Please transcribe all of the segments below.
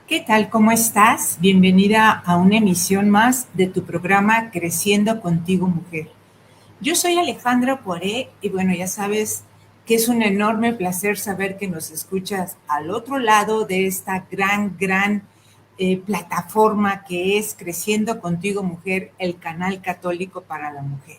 ¿Qué tal? ¿Cómo estás? Bienvenida a una emisión más de tu programa Creciendo Contigo Mujer. Yo soy Alejandra Poiré y bueno, ya sabes que es un enorme placer saber que nos escuchas al otro lado de esta gran plataforma que es Creciendo Contigo Mujer, el canal católico para la mujer.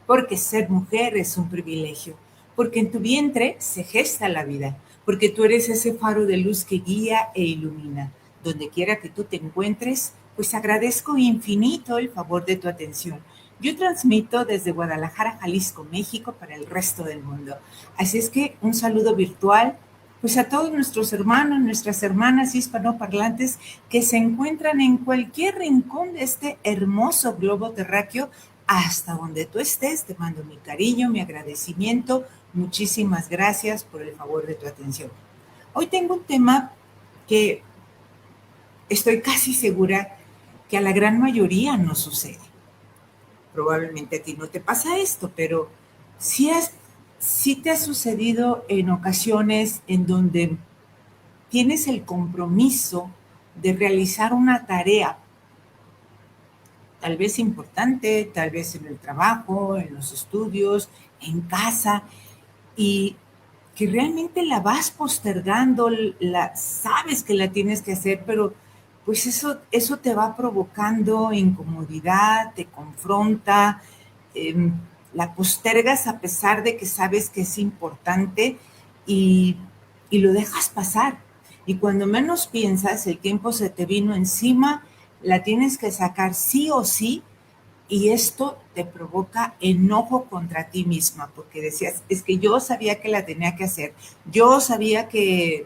Porque ser mujer es un privilegio, porque en tu vientre se gesta la vida, porque tú eres ese faro de luz que guía e ilumina. Donde quiera que tú te encuentres, pues agradezco infinito el favor de tu atención. Yo transmito desde Guadalajara, Jalisco, México, para el resto del mundo. Así es que un saludo virtual, pues a todos nuestros hermanos, nuestras hermanas hispanoparlantes que se encuentran en cualquier rincón de este hermoso globo terráqueo, hasta donde tú estés. Te mando mi cariño, mi agradecimiento. Muchísimas gracias por el favor de tu atención. Hoy tengo un tema que estoy casi segura que a la gran mayoría no sucede. Probablemente a ti no te pasa esto, pero sí te ha sucedido en ocasiones en donde tienes el compromiso de realizar una tarea, tal vez importante, tal vez en el trabajo, en los estudios, en casa, y que realmente la vas postergando, sabes que la tienes que hacer, pero pues eso te va provocando incomodidad, te confronta, eh, la postergas a pesar de que sabes que es importante y, y lo dejas pasar. Y cuando menos piensas, el tiempo se te vino encima, la tienes que sacar sí o sí, y esto te provoca enojo contra ti misma, porque decías, es que yo sabía que la tenía que hacer, yo sabía que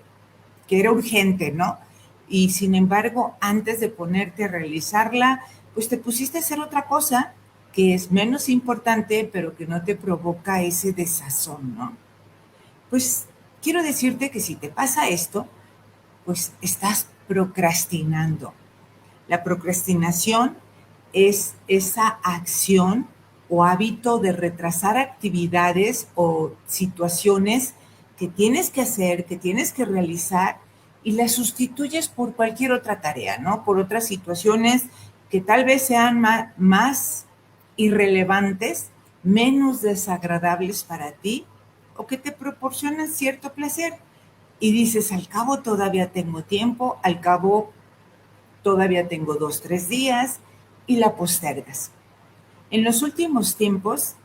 era urgente, ¿no? Y sin embargo, antes de ponerte a realizarla, pues te pusiste a hacer otra cosa que es menos importante, pero que no te provoca ese desazón, ¿no? Pues quiero decirte que si te pasa esto, pues estás procrastinando. La procrastinación es esa acción o hábito de retrasar actividades o situaciones que tienes que hacer, que tienes que realizar y las sustituyes por cualquier otra tarea, ¿no? Por otras situaciones que tal vez sean más irrelevantes, menos desagradables para ti o que te proporcionan cierto placer. Y dices, al cabo todavía tengo tiempo, al cabo todavía tengo 2, 3 días y la postergas. En los últimos tiempos,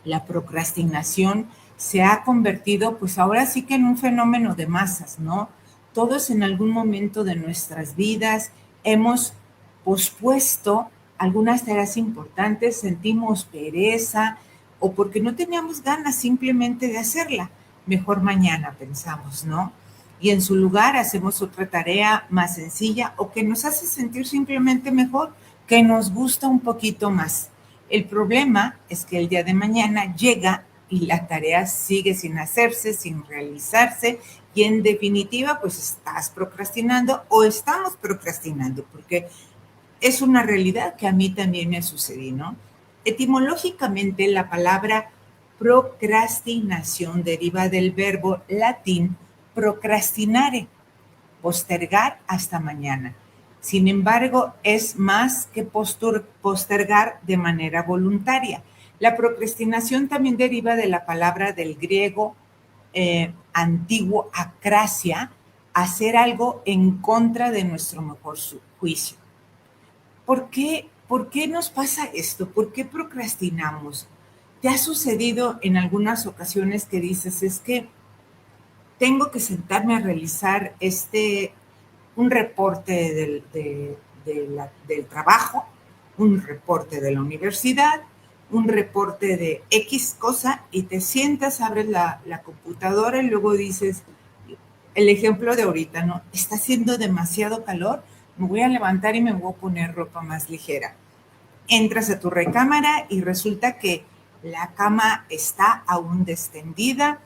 la procrastinación se ha convertido, pues ahora sí que en un fenómeno de masas, ¿no? Todos en algún momento de nuestras vidas hemos pospuesto algunas tareas importantes, sentimos pereza o porque no teníamos ganas simplemente de hacerla. Mejor mañana pensamos, ¿no? Y en su lugar hacemos otra tarea más sencilla o que nos hace sentir simplemente mejor, que nos gusta un poquito más. El problema es que el día de mañana llega y la tarea sigue sin hacerse, sin realizarse y en definitiva pues estás procrastinando o estamos procrastinando porque es una realidad que a mí también me sucedió, ¿no? Etimológicamente la palabra procrastinación deriva del verbo latín procrastinare, postergar hasta mañana. Sin embargo, es más que postergar de manera voluntaria. La procrastinación también deriva de la palabra del griego antiguo acrasia, hacer algo en contra de nuestro mejor juicio. ¿Por qué nos pasa esto? ¿Por qué procrastinamos? ¿Te ha sucedido en algunas ocasiones que dices, es que tengo que sentarme a realizar un reporte del trabajo, un reporte de la universidad, un reporte de X cosa y te sientas, abres la computadora y luego dices, el ejemplo de ahorita, ¿no? Está haciendo demasiado calor, me voy a levantar y me voy a poner ropa más ligera. Entras a tu recámara y resulta que la cama está aún extendida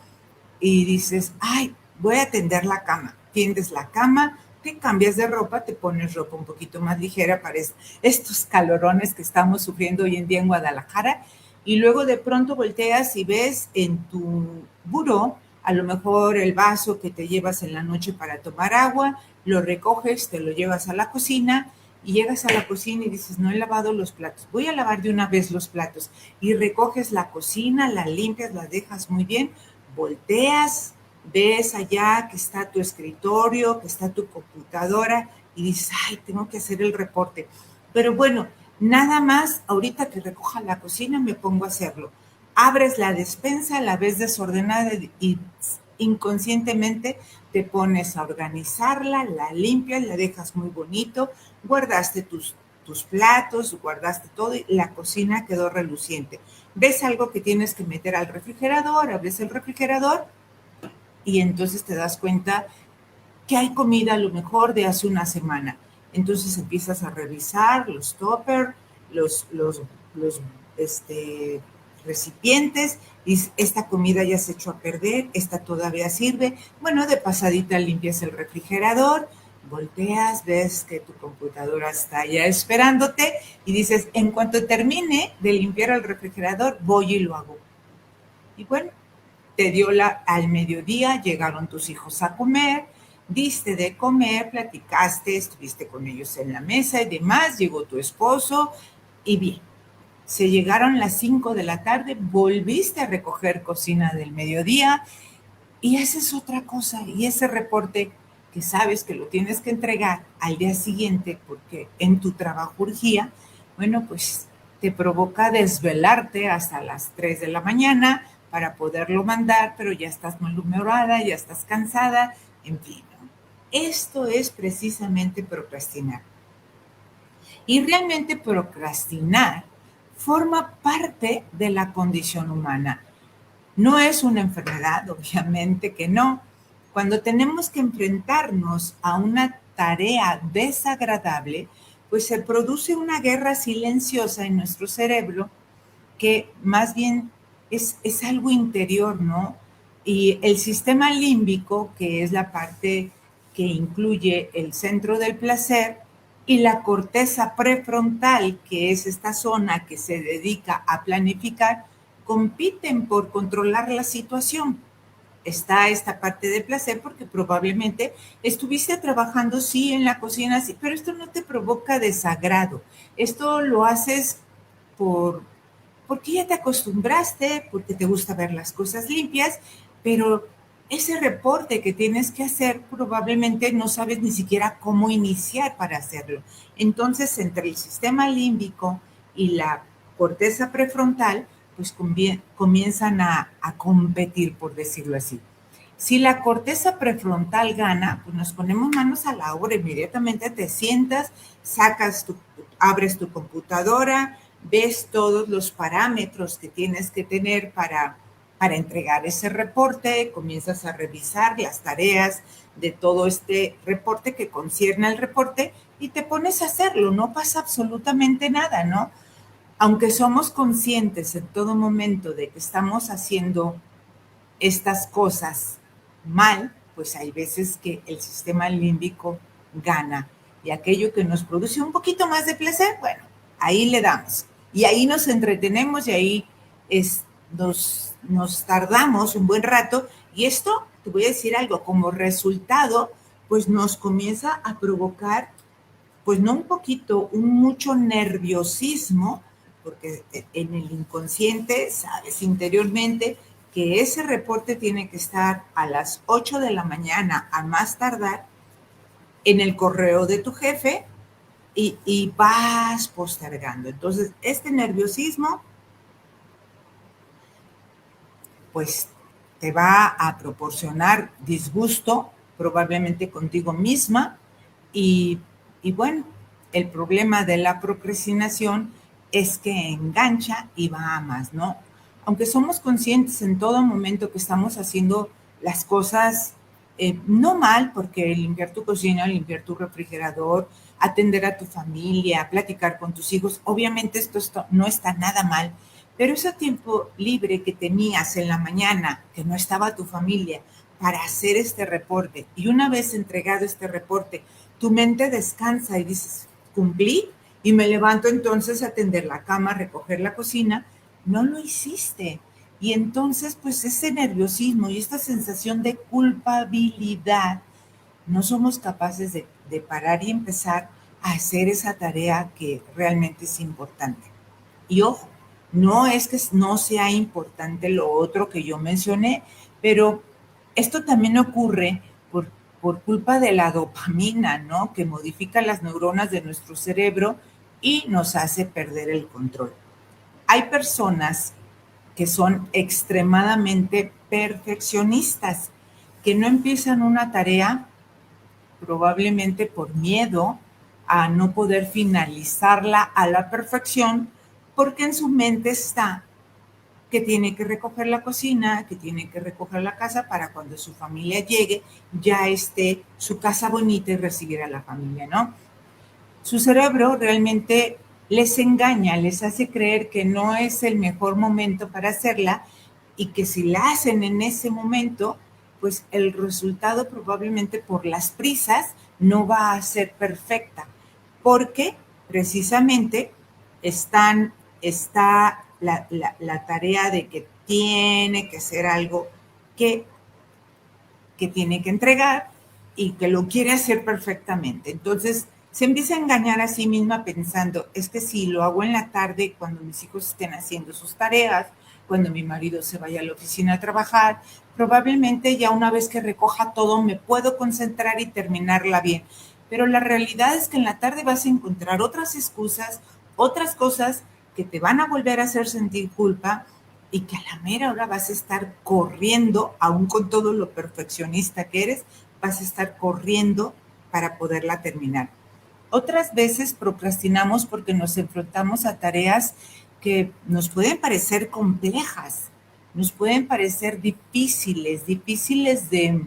y dices, ay, voy a tender la cama. Tiendes la cama, te cambias de ropa, te pones ropa un poquito más ligera para estos calorones que estamos sufriendo hoy en día en Guadalajara y luego de pronto volteas y ves en tu buró a lo mejor el vaso que te llevas en la noche para tomar agua, lo recoges, te lo llevas a la cocina y llegas a la cocina y dices, no he lavado los platos, voy a lavar de una vez los platos. Y recoges la cocina, la limpias, la dejas muy bien, volteas, ves allá que está tu escritorio, que está tu computadora y dices, ay, tengo que hacer el reporte. Pero bueno, nada más, ahorita que recoja la cocina me pongo a hacerlo. Abres la despensa, la ves desordenada y inconscientemente te pones a organizarla, la limpias, la dejas muy bonito, guardaste tus platos, guardaste todo y la cocina quedó reluciente. Ves algo que tienes que meter al refrigerador, abres el refrigerador y entonces te das cuenta que hay comida a lo mejor de hace una semana. Entonces empiezas a revisar los toppers, los recipientes, y esta comida ya se echó a perder, esta todavía sirve. Bueno, de pasadita limpias el refrigerador, volteas, ves que tu computadora está ya esperándote y dices, en cuanto termine de limpiar el refrigerador, voy y lo hago. Y bueno, te dio al mediodía, llegaron tus hijos a comer, diste de comer, platicaste, estuviste con ellos en la mesa y demás, llegó tu esposo y bien, se llegaron las 5 de la tarde, volviste a recoger cocina del mediodía y haces otra cosa y ese reporte que sabes que lo tienes que entregar al día siguiente porque en tu trabajo urgía, bueno, pues te provoca desvelarte hasta las 3 de la mañana para poderlo mandar, pero ya estás malhumorada, ya estás cansada, en fin, ¿no? Esto es precisamente procrastinar. Y realmente procrastinar forma parte de la condición humana. No es una enfermedad, obviamente que no. Cuando tenemos que enfrentarnos a una tarea desagradable, pues se produce una guerra silenciosa en nuestro cerebro que más bien es algo interior, ¿no? Y el sistema límbico, que es la parte que incluye el centro del placer, y la corteza prefrontal, que es esta zona que se dedica a planificar, compiten por controlar la situación. Está esta parte de placer porque probablemente estuviste trabajando, sí, en la cocina, sí, pero esto no te provoca desagrado. Esto lo haces por, porque ya te acostumbraste, porque te gusta ver las cosas limpias, pero ese reporte que tienes que hacer probablemente no sabes ni siquiera cómo iniciar para hacerlo. Entonces, entre el sistema límbico y la corteza prefrontal, pues comienzan a competir, por decirlo así. Si la corteza prefrontal gana, pues nos ponemos manos a la obra, inmediatamente te sientas, abres tu computadora, ves todos los parámetros que tienes que tener para entregar ese reporte, comienzas a revisar las tareas de todo este reporte que concierne al reporte y te pones a hacerlo, no pasa absolutamente nada, ¿no? Aunque somos conscientes en todo momento de que estamos haciendo estas cosas mal, pues hay veces que el sistema límbico gana y aquello que nos produce un poquito más de placer, bueno, ahí le damos y ahí nos entretenemos y ahí nos tardamos un buen rato y esto, te voy a decir algo, como resultado, pues nos comienza a provocar, pues no un poquito, un mucho nerviosismo, porque en el inconsciente, sabes interiormente, que ese reporte tiene que estar a las 8 de la mañana a más tardar en el correo de tu jefe y vas postergando. Entonces, este nerviosismo, pues te va a proporcionar disgusto, probablemente contigo misma, y, y bueno, el problema de la procrastinación es que engancha y va a más, ¿no? Aunque somos conscientes en todo momento que estamos haciendo las cosas no mal, porque limpiar tu cocina, limpiar tu refrigerador, atender a tu familia, platicar con tus hijos, obviamente esto no está nada mal, pero ese tiempo libre que tenías en la mañana, que no estaba tu familia, para hacer este reporte, y una vez entregado este reporte, tu mente descansa y dices, cumplí, y me levanto entonces a atender la cama, a recoger la cocina, no lo hiciste. Y entonces, pues ese nerviosismo y esta sensación de culpabilidad, no somos capaces de parar y empezar a hacer esa tarea que realmente es importante. Y ojo, no es que no sea importante lo otro que yo mencioné, pero esto también ocurre por culpa de la dopamina, ¿no? Que modifica las neuronas de nuestro cerebro y nos hace perder el control. Hay personas que son extremadamente perfeccionistas, que no empiezan una tarea probablemente por miedo a no poder finalizarla a la perfección, porque en su mente está que tiene que recoger la cocina, que tiene que recoger la casa para cuando su familia llegue, ya esté su casa bonita y recibir a la familia, ¿no? Su cerebro realmente les engaña, les hace creer que no es el mejor momento para hacerla y que si la hacen en ese momento, pues el resultado probablemente por las prisas no va a ser perfecta, porque precisamente está la tarea de que tiene que ser algo que, que tiene que entregar y que lo quiere hacer perfectamente. Entonces, se empieza a engañar a sí misma pensando, es que si lo hago en la tarde, cuando mis hijos estén haciendo sus tareas, cuando mi marido se vaya a la oficina a trabajar, probablemente ya una vez que recoja todo me puedo concentrar y terminarla bien. Pero la realidad es que en la tarde vas a encontrar otras excusas, otras cosas que te van a volver a hacer sentir culpa y que a la mera hora vas a estar corriendo, aún con todo lo perfeccionista que eres, vas a estar corriendo para poderla terminar. Otras veces procrastinamos porque nos enfrentamos a tareas que nos pueden parecer complejas, nos pueden parecer difíciles de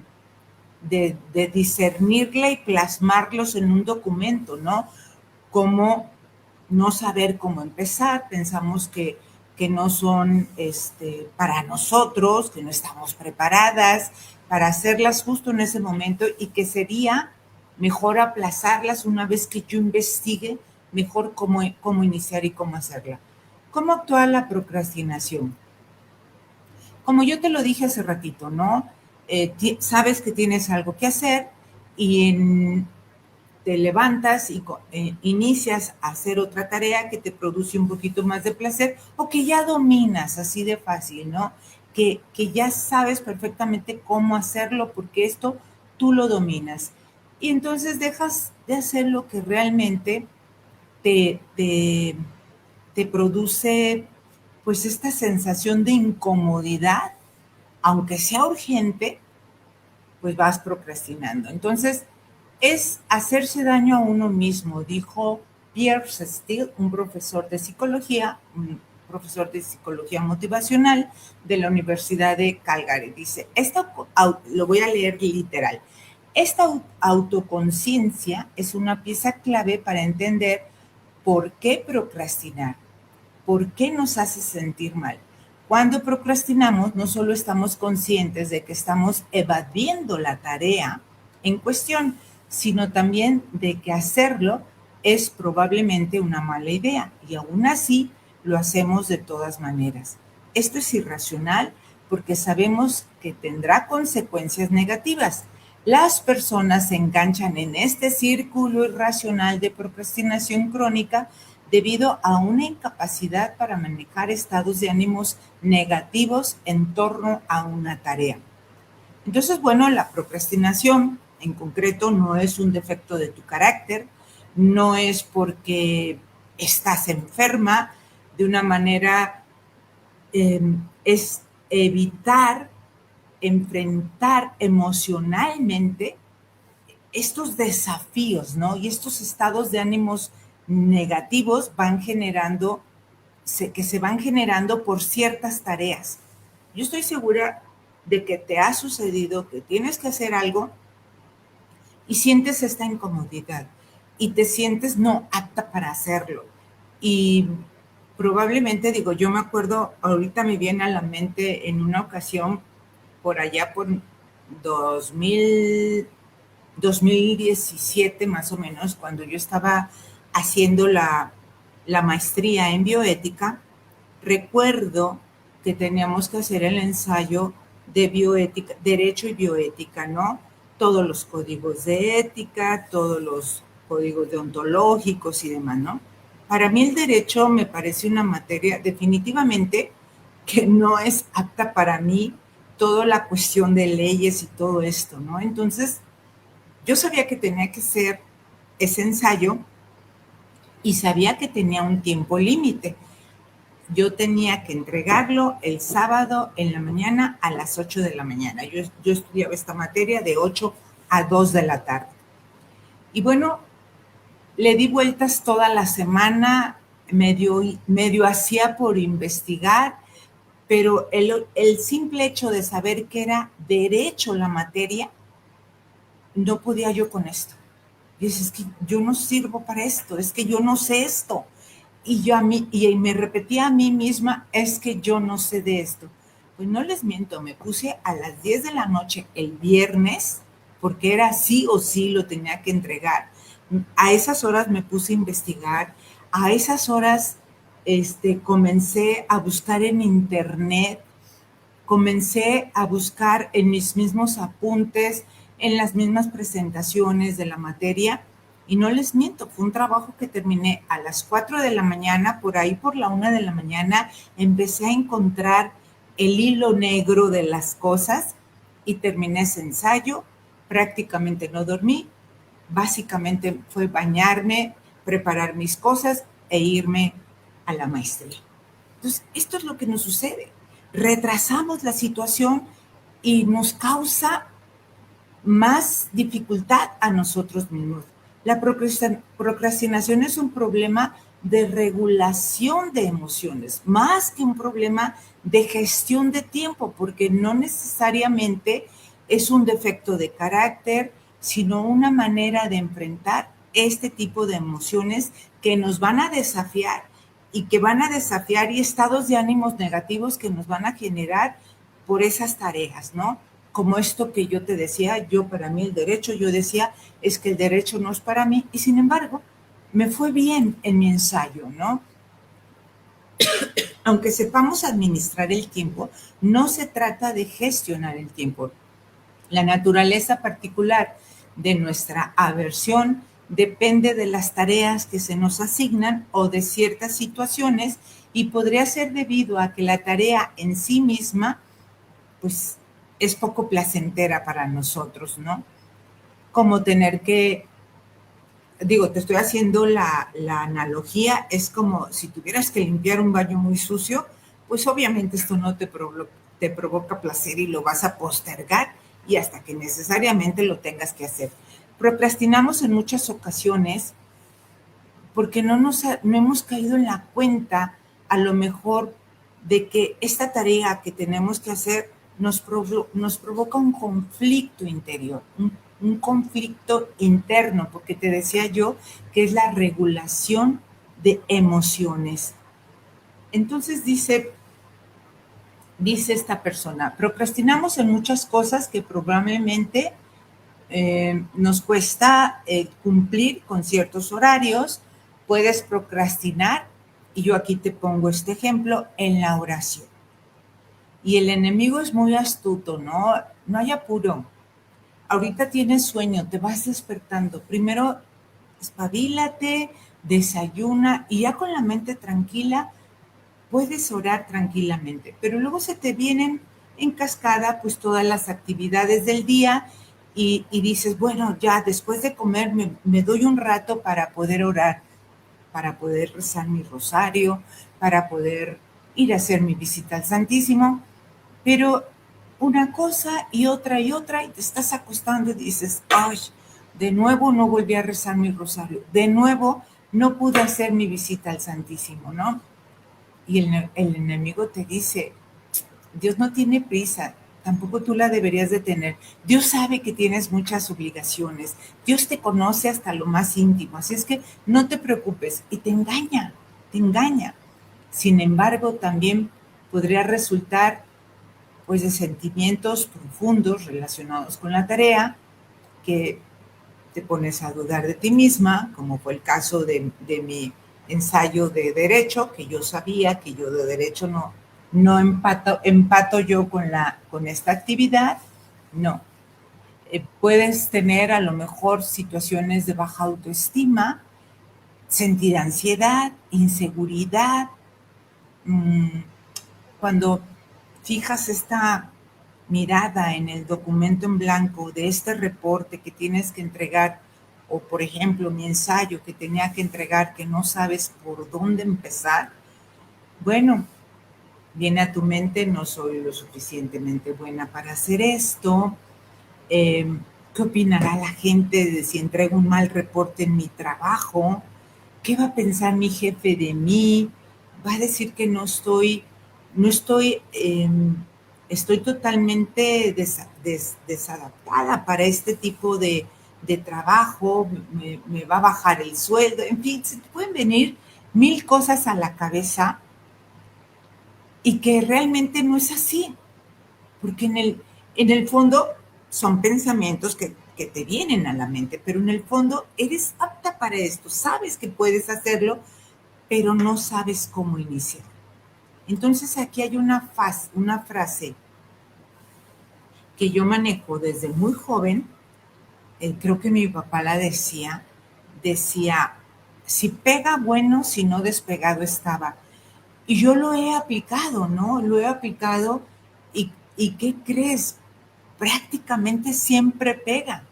discernirla y plasmarlos en un documento, ¿no? Como no saber cómo empezar, pensamos que no son para nosotros, que no estamos preparadas para hacerlas justo en ese momento y que sería mejor aplazarlas una vez que yo investigue mejor cómo iniciar y cómo hacerla. ¿Cómo actúa la procrastinación? Como yo te lo dije hace ratito, ¿no? Sabes que tienes algo que hacer y te levantas y inicias a hacer otra tarea que te produce un poquito más de placer o que ya dominas así de fácil, ¿no? Que ya sabes perfectamente cómo hacerlo porque esto tú lo dominas. Y entonces dejas de hacer lo que realmente te, te, te produce pues esta sensación de incomodidad, aunque sea urgente, pues vas procrastinando. Entonces, es hacerse daño a uno mismo, dijo Pierre Steele, un profesor de psicología motivacional de la Universidad de Calgary. Dice, lo voy a leer literal, esta autoconciencia es una pieza clave para entender por qué procrastinar, por qué nos hace sentir mal. Cuando procrastinamos, no solo estamos conscientes de que estamos evadiendo la tarea en cuestión, sino también de que hacerlo es probablemente una mala idea y aún así lo hacemos de todas maneras. Esto es irracional porque sabemos que tendrá consecuencias negativas. Las personas se enganchan en este círculo irracional de procrastinación crónica debido a una incapacidad para manejar estados de ánimos negativos en torno a una tarea. Entonces, bueno, la procrastinación en concreto no es un defecto de tu carácter, no es porque estás enferma de una manera, es evitar enfrentar emocionalmente estos desafíos, ¿no? Y estos estados de ánimos negativos que se van generando por ciertas tareas. Yo estoy segura de que te ha sucedido que tienes que hacer algo y sientes esta incomodidad y te sientes no apta para hacerlo. Y probablemente, digo, yo me acuerdo, ahorita me viene a la mente en una ocasión por allá por 2000, 2017 más o menos, cuando yo estaba haciendo la maestría en bioética, recuerdo que teníamos que hacer el ensayo de bioética, derecho y bioética, ¿no? Todos los códigos de ética, todos los códigos deontológicos y demás, ¿no? Para mí el derecho me parece una materia definitivamente que no es apta para mí, toda la cuestión de leyes y todo esto, ¿no? Entonces, yo sabía que tenía que ser ese ensayo y sabía que tenía un tiempo límite. Yo tenía que entregarlo el sábado en la mañana a las 8 de la mañana. Yo estudiaba esta materia de 8 a 2 de la tarde. Y bueno, le di vueltas toda la semana, medio hacía por investigar, pero el simple hecho de saber que era derecho la materia, no podía yo con esto. Y dices, es que yo no sirvo para esto, es que yo no sé esto. Y me repetía a mí misma, es que yo no sé de esto. Pues no les miento, me puse a las 10 de la noche el viernes, porque era sí o sí lo tenía que entregar. A esas horas me puse a investigar, a esas horas comencé a buscar en internet, comencé a buscar en mis mismos apuntes, en las mismas presentaciones de la materia, y no les miento, fue un trabajo que terminé a las 4 de la mañana, por ahí por la 1 de la mañana, empecé a encontrar el hilo negro de las cosas y terminé ese ensayo, prácticamente no dormí, básicamente fue bañarme, preparar mis cosas e irme a la maestría. Entonces, esto es lo que nos sucede. Retrasamos la situación y nos causa más dificultad a nosotros mismos. La procrastinación es un problema de regulación de emociones, más que un problema de gestión de tiempo, porque no necesariamente es un defecto de carácter, sino una manera de enfrentar este tipo de emociones que nos van a desafiar y que van a desafiar y estados de ánimos negativos que nos van a generar por esas tareas, ¿no? Como esto que yo te decía, yo para mí el derecho, yo decía, es que el derecho no es para mí, y sin embargo, me fue bien en mi ensayo, ¿no? Aunque sepamos administrar el tiempo, no se trata de gestionar el tiempo. La naturaleza particular de nuestra aversión depende de las tareas que se nos asignan o de ciertas situaciones y podría ser debido a que la tarea en sí misma, pues, es poco placentera para nosotros, ¿no? Como tener que, digo, te estoy haciendo la analogía, es como si tuvieras que limpiar un baño muy sucio, pues obviamente esto no te provoca placer y lo vas a postergar y hasta que necesariamente lo tengas que hacer. Procrastinamos en muchas ocasiones porque no hemos caído en la cuenta a lo mejor de que esta tarea que tenemos que hacer nos provoca un conflicto interior, un conflicto interno, porque te decía yo que es la regulación de emociones. Entonces dice esta persona, procrastinamos en muchas cosas que probablemente nos cuesta cumplir con ciertos horarios, puedes procrastinar, y yo aquí te pongo este ejemplo, en la oración. Y el enemigo es muy astuto, ¿no? No hay apuro. Ahorita tienes sueño, te vas despertando. Primero, espabilate, desayuna y ya con la mente tranquila puedes orar tranquilamente. Pero luego se te vienen en cascada pues todas las actividades del día y dices, bueno, ya después de comer me doy un rato para poder orar, para poder rezar mi rosario, para poder ir a hacer mi visita al Santísimo, pero una cosa y otra, y te estás acostando y dices, ay, de nuevo no volví a rezar mi rosario, de nuevo no pude hacer mi visita al Santísimo, ¿no? Y el enemigo te dice, Dios no tiene prisa, tampoco tú la deberías de tener. Dios sabe que tienes muchas obligaciones. Dios te conoce hasta lo más íntimo. Así es que no te preocupes. Y te engaña, te engaña. Sin embargo, también podría resultar pues de sentimientos profundos relacionados con la tarea, que te pones a dudar de ti misma, como fue el caso de mi ensayo de derecho, que yo sabía que yo de derecho no empato yo con esta actividad, no. Puedes tener a lo mejor situaciones de baja autoestima, sentir ansiedad, inseguridad. Cuando fijas esta mirada en el documento en blanco de este reporte que tienes que entregar, o por ejemplo mi ensayo que tenía que entregar, que no sabes por dónde empezar, bueno, viene a tu mente, no soy lo suficientemente buena para hacer esto. ¿Qué opinará la gente de si entrego un mal reporte en mi trabajo? ¿Qué va a pensar mi jefe de mí? ¿Va a decir que estoy totalmente desadaptada para este tipo de trabajo? Me va a bajar el sueldo? En fin, se te pueden venir mil cosas a la cabeza y que realmente no es así, porque en el fondo son pensamientos que te vienen a la mente, pero en el fondo eres apta para esto, sabes que puedes hacerlo, pero no sabes cómo iniciar. Entonces aquí hay una frase que yo manejo desde muy joven, creo que mi papá la decía, si pega, bueno, si no despegado estaba. Y yo lo he aplicado, ¿no? Lo he aplicado y ¿qué crees? Prácticamente siempre pega.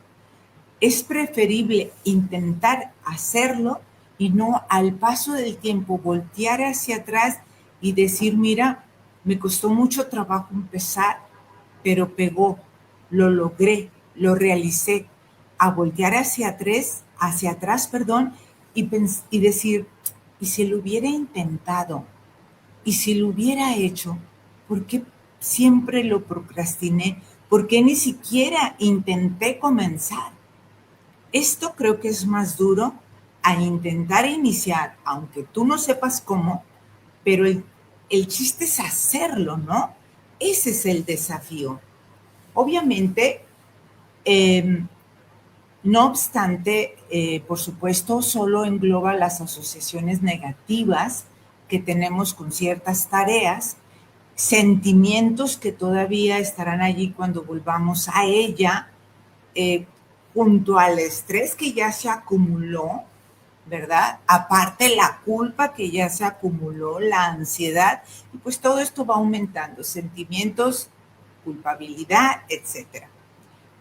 Es preferible intentar hacerlo y no al paso del tiempo voltear hacia atrás y decir, mira, me costó mucho trabajo empezar, pero pegó, lo logré, lo realicé. A voltear hacia atrás, perdón, y decir, y si lo hubiera intentado, y si lo hubiera hecho, ¿por qué siempre lo procrastiné? ¿Por qué ni siquiera intenté comenzar? Esto creo que es más duro a intentar iniciar, aunque tú no sepas cómo, pero el chiste es hacerlo, ¿no? Ese es el desafío. Obviamente, eh, no obstante, por supuesto, solo engloba las asociaciones negativas que tenemos con ciertas tareas, sentimientos que todavía estarán allí cuando volvamos a ella, eh, junto al estrés que ya se acumuló, ¿verdad? Aparte la culpa que ya se acumuló, la ansiedad, y pues todo esto va aumentando, sentimientos, culpabilidad, etcétera.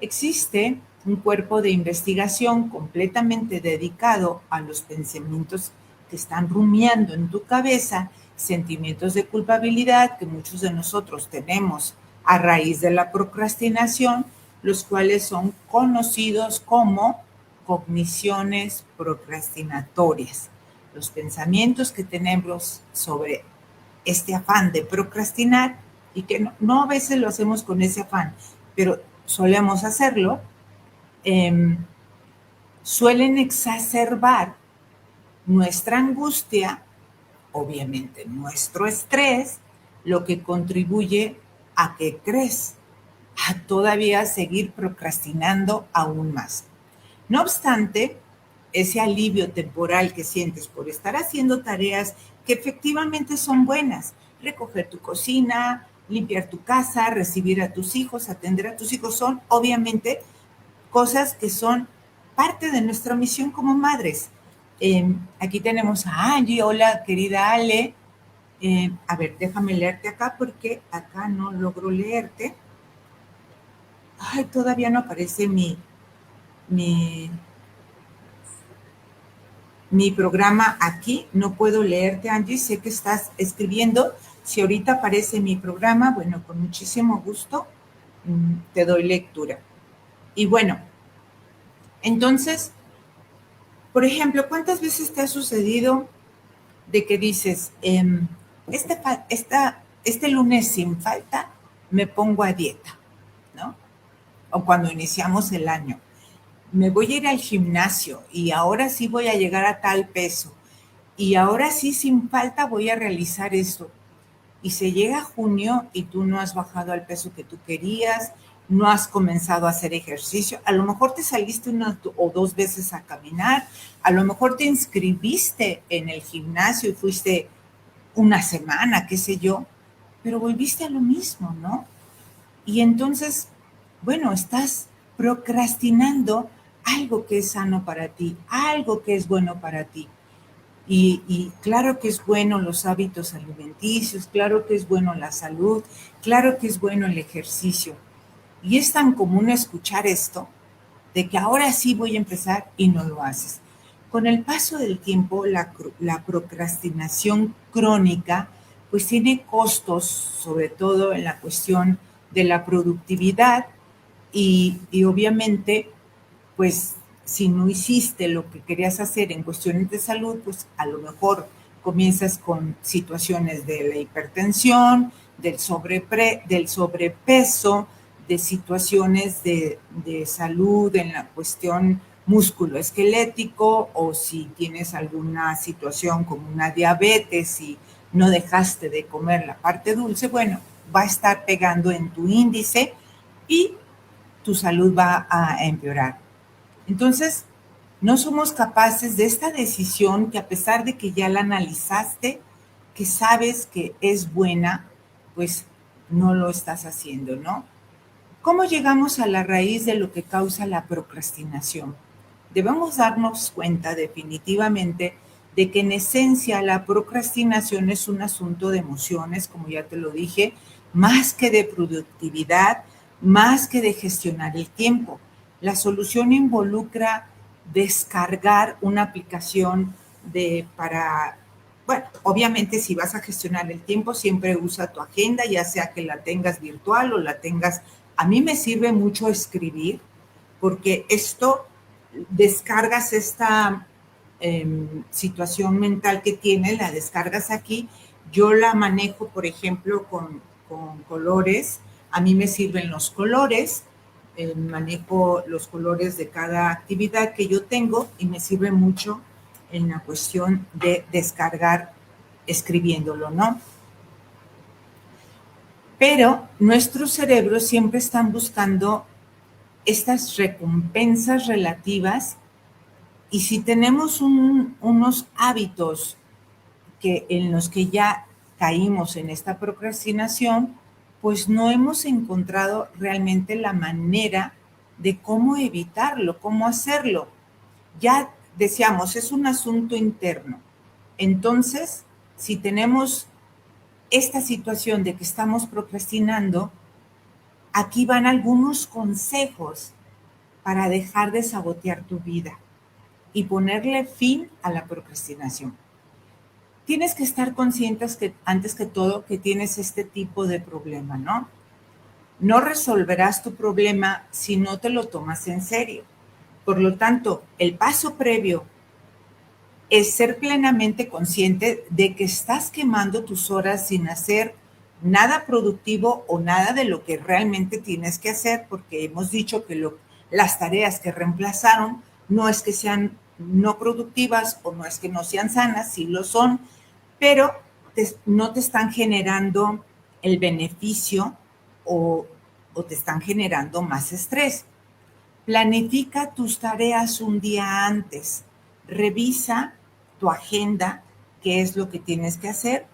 Existe un cuerpo de investigación completamente dedicado a los pensamientos que están rumiando en tu cabeza, sentimientos de culpabilidad que muchos de nosotros tenemos a raíz de la procrastinación, los cuales son conocidos como cogniciones procrastinatorias. Los pensamientos que tenemos sobre este afán de procrastinar y que no a veces lo hacemos con ese afán, pero solemos hacerlo, eh, suelen exacerbar nuestra angustia, obviamente nuestro estrés, lo que contribuye a que crees, a todavía seguir procrastinando aún más. No obstante, ese alivio temporal que sientes por estar haciendo tareas que efectivamente son buenas, recoger tu cocina, limpiar tu casa, recibir a tus hijos, atender a tus hijos, son obviamente cosas que son parte de nuestra misión como madres. Aquí tenemos a Angie. Hola, querida Ale. A ver, déjame leerte acá porque acá no logro leerte. Ay, todavía no aparece mi, mi programa aquí. No puedo leerte, Angie. Sé que estás escribiendo. Si ahorita aparece mi programa, bueno, con muchísimo gusto te doy lectura. Y bueno, entonces, por ejemplo, ¿cuántas veces te ha sucedido de que dices, este lunes sin falta me pongo a dieta, ¿no? O cuando iniciamos el año, me voy a ir al gimnasio y ahora sí voy a llegar a tal peso y ahora sí sin falta voy a realizar esto. Y se llega a junio y tú no has bajado al peso que tú querías, no has comenzado a hacer ejercicio, a lo mejor te saliste una o dos veces a caminar, a lo mejor te inscribiste en el gimnasio y fuiste una semana, qué sé yo, pero volviste a lo mismo, ¿no? Y entonces, bueno, estás procrastinando algo que es sano para ti, algo que es bueno para ti. Y claro que es bueno los hábitos alimenticios, claro que es bueno la salud, claro que es bueno el ejercicio. Y es tan común escuchar esto, de que ahora sí voy a empezar y no lo haces. Con el paso del tiempo, la procrastinación crónica, pues tiene costos, sobre todo en la cuestión de la productividad y obviamente, pues si no hiciste lo que querías hacer en cuestiones de salud, pues a lo mejor comienzas con situaciones de la hipertensión, del sobrepeso, de situaciones de salud en la cuestión musculoesquelético, o si tienes alguna situación como una diabetes y no dejaste de comer la parte dulce, bueno, va a estar pegando en tu índice y tu salud va a empeorar. Entonces, no somos capaces de esta decisión que, a pesar de que ya la analizaste, que sabes que es buena, pues no lo estás haciendo, ¿no? ¿Cómo llegamos a la raíz de lo que causa la procrastinación? Debemos darnos cuenta definitivamente de que en esencia la procrastinación es un asunto de emociones, como ya te lo dije, más que de productividad, más que de gestionar el tiempo. La solución involucra descargar una aplicación para, bueno, obviamente si vas a gestionar el tiempo, siempre usa tu agenda, ya sea que la tengas virtual o la tengas. A mí me sirve mucho escribir, porque esto, descargas esta situación mental que tienes, la descargas aquí. Yo la manejo, por ejemplo, con colores. A mí me sirven los colores. Manejo los colores de cada actividad que yo tengo y me sirve mucho en la cuestión de descargar escribiéndolo, ¿no? Pero nuestros cerebros siempre están buscando estas recompensas relativas, y si tenemos unos hábitos en los que ya caímos en esta procrastinación, pues no hemos encontrado realmente la manera de cómo evitarlo, cómo hacerlo. Ya decíamos, es un asunto interno. Entonces, si tenemos esta situación de que estamos procrastinando, aquí van algunos consejos para dejar de sabotear tu vida y ponerle fin a la procrastinación. Tienes que estar conscientes que, antes que todo, que tienes este tipo de problema, ¿no? No resolverás tu problema si no te lo tomas en serio. Por lo tanto, el paso previo es ser plenamente consciente de que estás quemando tus horas sin hacer nada productivo o nada de lo que realmente tienes que hacer, porque hemos dicho que las tareas que reemplazaron no es que sean no productivas o no es que no sean sanas, sí lo son, pero no te están generando el beneficio, o, o te están generando más estrés. Planifica tus tareas un día antes. Revisa tu agenda, qué es lo que tienes que hacer.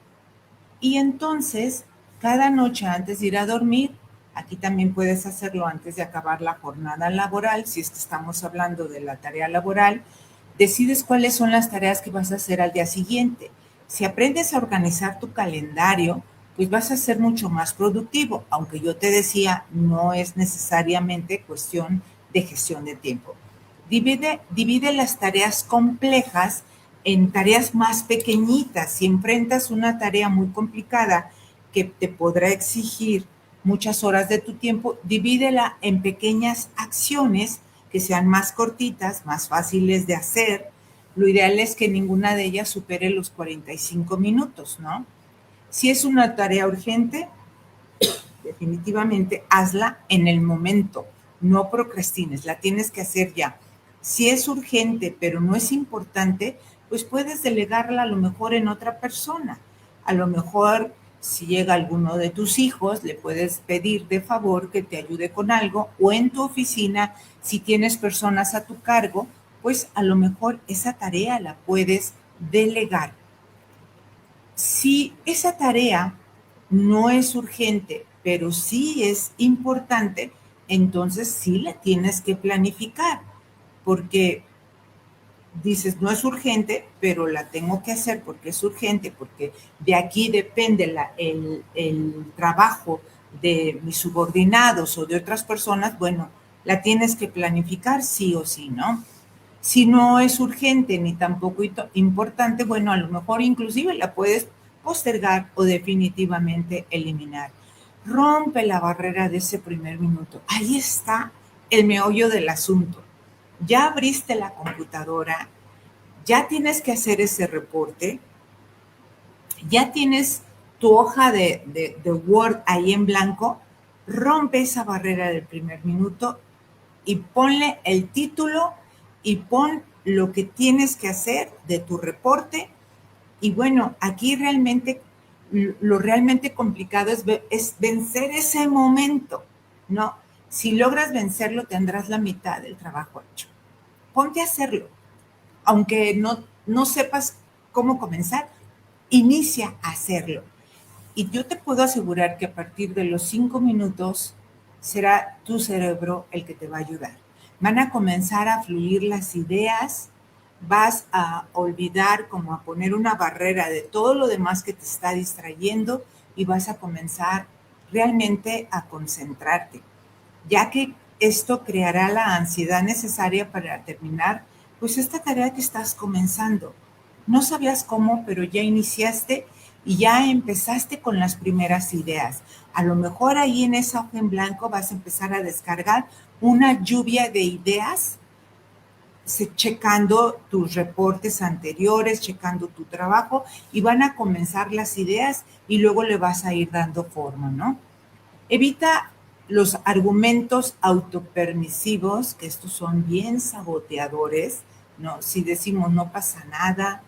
Y entonces, cada noche antes de ir a dormir, aquí también puedes hacerlo antes de acabar la jornada laboral, si es que estamos hablando de la tarea laboral, decides cuáles son las tareas que vas a hacer al día siguiente. Si aprendes a organizar tu calendario, pues vas a ser mucho más productivo, aunque yo te decía, no es necesariamente cuestión de gestión de tiempo. Divide las tareas complejas en tareas más pequeñitas. Si enfrentas una tarea muy complicada que te podrá exigir muchas horas de tu tiempo, divídela en pequeñas acciones que sean más cortitas, más fáciles de hacer. Lo ideal es que ninguna de ellas supere los 45 minutos, ¿no? Si es una tarea urgente, definitivamente hazla en el momento, no procrastines, la tienes que hacer ya. Si es urgente, pero no es importante, pues puedes delegarla a lo mejor en otra persona. A lo mejor si llega alguno de tus hijos, le puedes pedir de favor que te ayude con algo, o en tu oficina, si tienes personas a tu cargo, pues a lo mejor esa tarea la puedes delegar. Si esa tarea no es urgente, pero sí es importante, entonces sí la tienes que planificar, porque dices, no es urgente, pero la tengo que hacer porque es urgente, porque de aquí depende el trabajo de mis subordinados o de otras personas, bueno, la tienes que planificar sí o sí, ¿no? Si no es urgente ni tampoco importante, bueno, a lo mejor inclusive la puedes postergar o definitivamente eliminar. Rompe la barrera de ese primer minuto. Ahí está el meollo del asunto. Ya abriste la computadora, ya tienes que hacer ese reporte, ya tienes tu hoja de Word ahí en blanco, rompe esa barrera del primer minuto y ponle el título y pon lo que tienes que hacer de tu reporte. Y bueno, aquí realmente lo realmente complicado es vencer ese momento, ¿no? Si logras vencerlo, tendrás la mitad del trabajo hecho. Ponte a hacerlo, aunque no sepas cómo comenzar, inicia a hacerlo. Y yo te puedo asegurar que a partir de los 5 minutos será tu cerebro el que te va a ayudar. Van a comenzar a fluir las ideas, vas a olvidar, como a poner una barrera de todo lo demás que te está distrayendo y vas a comenzar realmente a concentrarte, ya que esto creará la ansiedad necesaria para terminar pues esta tarea que estás comenzando. No sabías cómo, pero ya iniciaste y ya empezaste con las primeras ideas. A lo mejor ahí en esa hoja en blanco vas a empezar a descargar una lluvia de ideas, checando tus reportes anteriores, checando tu trabajo y van a comenzar las ideas y luego le vas a ir dando forma, ¿no? Evita los argumentos autopermisivos, que estos son bien saboteadores, ¿no? Si decimos no pasa nada,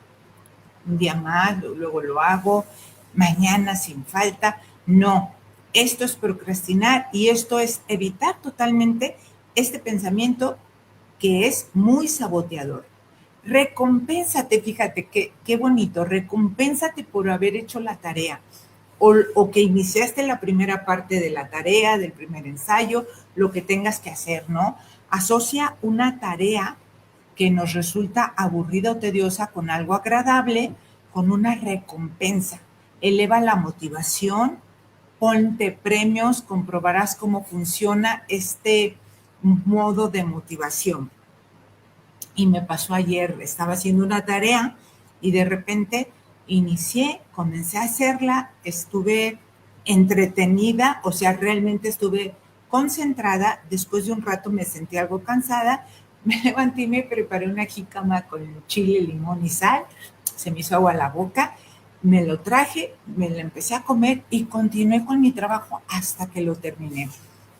un día más, luego lo hago, mañana sin falta, no. Esto es procrastinar y esto es evitar totalmente este pensamiento que es muy saboteador. Recompénsate, fíjate qué bonito, recompénsate por haber hecho la tarea o que iniciaste la primera parte de la tarea, del primer ensayo, lo que tengas que hacer, ¿no? Asocia una tarea que nos resulta aburrida o tediosa con algo agradable, con una recompensa. Eleva la motivación, ponte premios, comprobarás cómo funciona este modo de motivación. Y me pasó ayer, estaba haciendo una tarea y de repente inicié, comencé a hacerla, estuve entretenida, o sea, realmente estuve concentrada. Después de un rato me sentí algo cansada, me levanté y me preparé una jícama con chile, limón y sal, se me hizo agua a la boca, me lo traje, me lo empecé a comer y continué con mi trabajo hasta que lo terminé.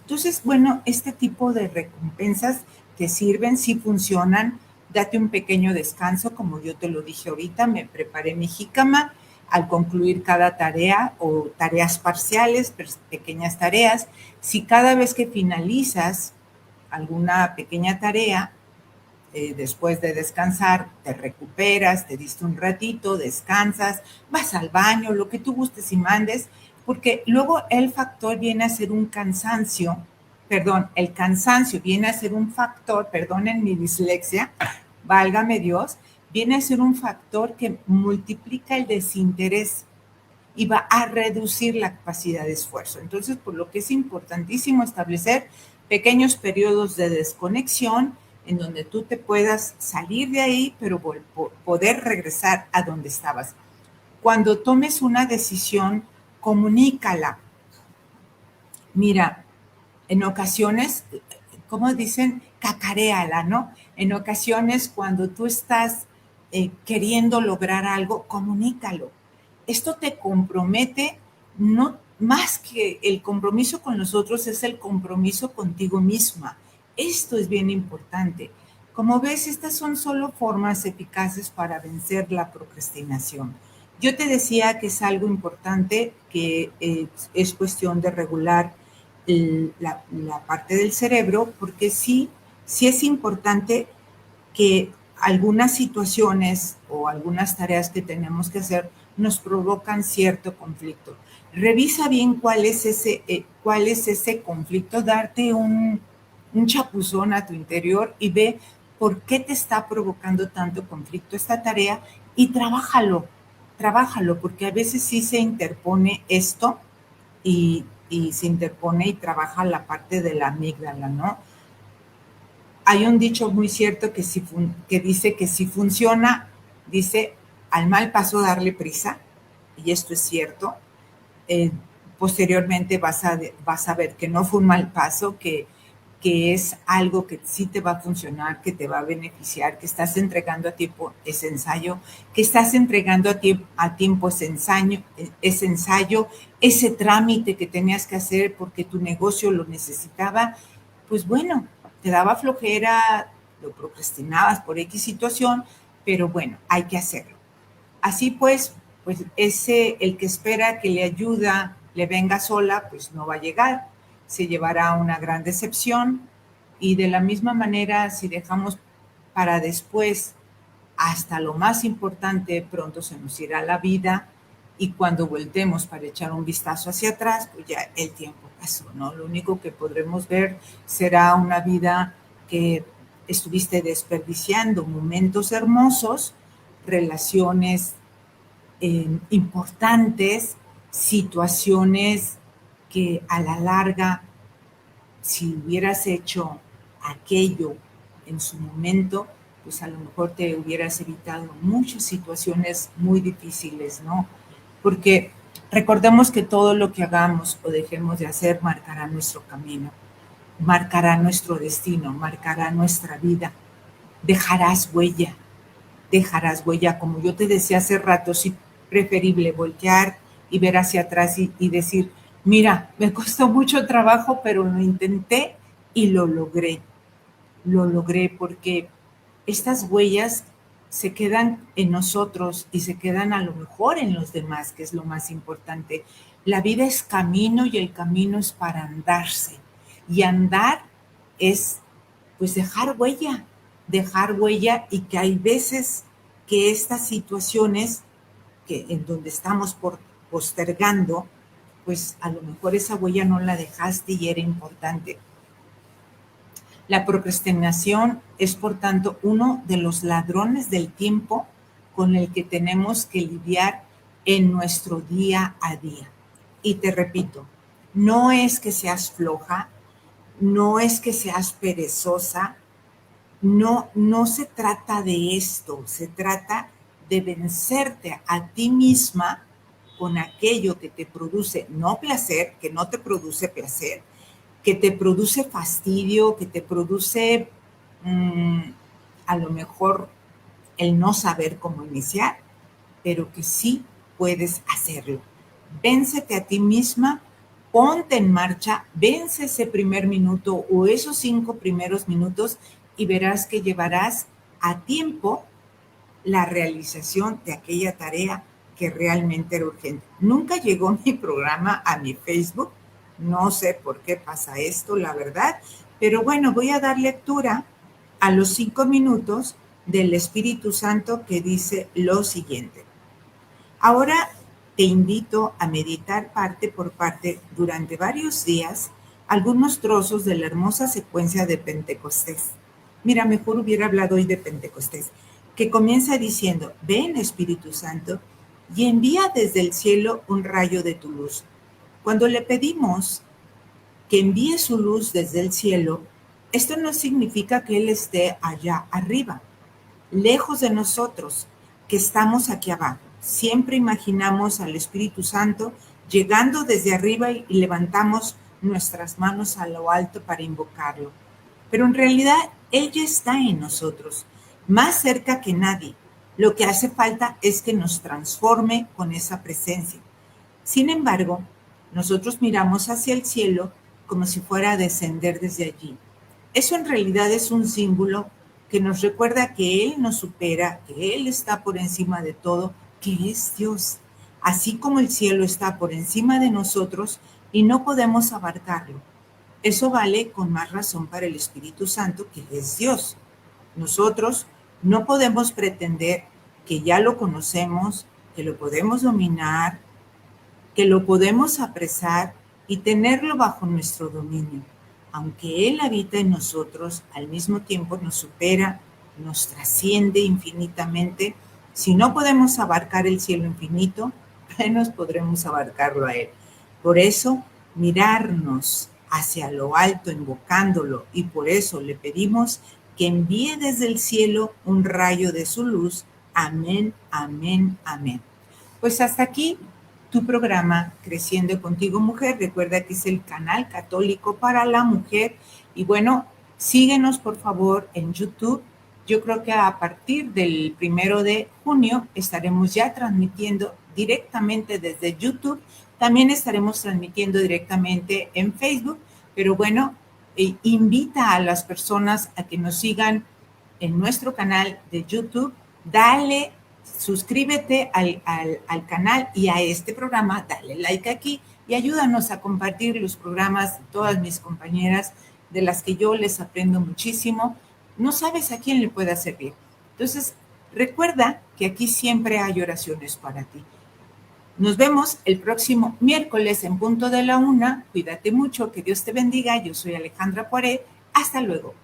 Entonces, bueno, este tipo de recompensas te sirven, sí funcionan. Date un pequeño descanso, como yo te lo dije ahorita, me preparé mi jícama al concluir cada tarea o tareas parciales, pequeñas tareas. Si cada vez que finalizas alguna pequeña tarea, después de descansar, te recuperas, te diste un ratito, descansas, vas al baño, lo que tú gustes y mandes, porque luego el factor viene a ser un cansancio, perdón, el cansancio viene a ser un factor, perdonen mi dislexia, válgame Dios, viene a ser un factor que multiplica el desinterés y va a reducir la capacidad de esfuerzo. Entonces, por lo que es importantísimo establecer pequeños periodos de desconexión en donde tú te puedas salir de ahí, pero poder regresar a donde estabas. Cuando tomes una decisión, comunícala. Mira, en ocasiones, como dicen, cacaréala, ¿no? En ocasiones, cuando tú estás queriendo lograr algo, comunícalo. Esto te compromete, no más que el compromiso con los otros, es el compromiso contigo misma. Esto es bien importante. Como ves, estas son solo formas eficaces para vencer la procrastinación. Yo te decía que es algo importante, que es cuestión de regular la parte del cerebro, porque sí es importante que algunas situaciones o algunas tareas que tenemos que hacer nos provocan cierto conflicto. Revisa bien cuál es ese conflicto, darte un chapuzón a tu interior y ve por qué te está provocando tanto conflicto esta tarea y trabájalo, porque a veces sí se interpone esto y se interpone y trabaja la parte de la amígdala, ¿no? Hay un dicho muy cierto que dice que si funciona, dice, al mal paso darle prisa, y esto es cierto. eh, Posteriormente vas a ver que no fue un mal paso, que es algo que sí te va a funcionar, que te va a beneficiar, que estás entregando a tiempo ese ensayo, que estás entregando a tiempo ese ensayo, ese trámite que tenías que hacer porque tu negocio lo necesitaba. Pues bueno, te daba flojera, lo procrastinabas por X situación, pero bueno, hay que hacerlo. Así pues el que espera que le ayuda le venga sola, pues no va a llegar, se llevará una gran decepción y de la misma manera, si dejamos para después hasta lo más importante, pronto se nos irá la vida y cuando voltemos para echar un vistazo hacia atrás, pues ya el tiempo pasó, ¿no? Lo único que podremos ver será una vida que estuviste desperdiciando, momentos hermosos, relaciones importantes, situaciones que a la larga, si hubieras hecho aquello en su momento, pues a lo mejor te hubieras evitado muchas situaciones muy difíciles, ¿no? Porque recordemos que todo lo que hagamos o dejemos de hacer marcará nuestro camino, marcará nuestro destino, marcará nuestra vida, dejarás huella, como yo te decía hace rato, sí preferible voltear y ver hacia atrás y decir, mira, me costó mucho trabajo, pero lo intenté y lo logré porque estas huellas se quedan en nosotros y se quedan a lo mejor en los demás, que es lo más importante. La vida es camino y el camino es para andarse. Y andar es pues dejar huella y que hay veces que estas situaciones que en donde estamos postergando, pues a lo mejor esa huella no la dejaste y era importante. La procrastinación es, por tanto, uno de los ladrones del tiempo con el que tenemos que lidiar en nuestro día a día. Y te repito, no es que seas floja, no es que seas perezosa, no se trata de esto, se trata de vencerte a ti misma con aquello que te produce no placer, que no te produce placer, que te produce fastidio, que te produce mmm, a lo mejor el no saber cómo iniciar, pero que sí puedes hacerlo. Véncete a ti misma, ponte en marcha, vence ese primer minuto o esos 5 primeros minutos y verás que llevarás a tiempo la realización de aquella tarea que realmente era urgente. Nunca llegó mi programa a mi Facebook, no sé por qué pasa esto, la verdad, pero bueno, voy a dar lectura a los 5 minutos del Espíritu Santo que dice lo siguiente. Ahora te invito a meditar parte por parte durante varios días algunos trozos de la hermosa secuencia de Pentecostés. Mira, mejor hubiera hablado hoy de Pentecostés, que comienza diciendo, ven Espíritu Santo y envía desde el cielo un rayo de tu luz. Cuando le pedimos que envíe su luz desde el cielo, esto no significa que Él esté allá arriba, lejos de nosotros, que estamos aquí abajo. Siempre imaginamos al Espíritu Santo llegando desde arriba y levantamos nuestras manos a lo alto para invocarlo. Pero en realidad Él ya está en nosotros, más cerca que nadie. Lo que hace falta es que nos transforme con esa presencia. Sin embargo, nosotros miramos hacia el cielo como si fuera a descender desde allí. Eso en realidad es un símbolo que nos recuerda que Él nos supera, que Él está por encima de todo, que es Dios. Así como el cielo está por encima de nosotros y no podemos abarcarlo. Eso vale con más razón para el Espíritu Santo, que es Dios. Nosotros no podemos pretender que ya lo conocemos, que lo podemos dominar, que lo podemos apresar y tenerlo bajo nuestro dominio. Aunque Él habita en nosotros, al mismo tiempo nos supera, nos trasciende infinitamente. Si no podemos abarcar el cielo infinito, menos podremos abarcarlo a Él. Por eso, mirarnos hacia lo alto, invocándolo, y por eso le pedimos que envíe desde el cielo un rayo de su luz. Amén, amén, amén. Pues hasta aquí tu programa Creciendo Contigo Mujer. Recuerda que es el canal católico para la mujer. Y bueno, síguenos por favor en YouTube. Yo creo que a partir del 1 de junio estaremos ya transmitiendo directamente desde YouTube. También estaremos transmitiendo directamente en Facebook. Pero bueno, invita a las personas a que nos sigan en nuestro canal de YouTube. Dale, suscríbete al canal y a este programa, dale like aquí y ayúdanos a compartir los programas de todas mis compañeras, de las que yo les aprendo muchísimo. No sabes a quién le pueda servir. Entonces, recuerda que aquí siempre hay oraciones para ti. Nos vemos el próximo miércoles en punto de la 1. Cuídate mucho, que Dios te bendiga. Yo soy Alejandra Poiré. Hasta luego.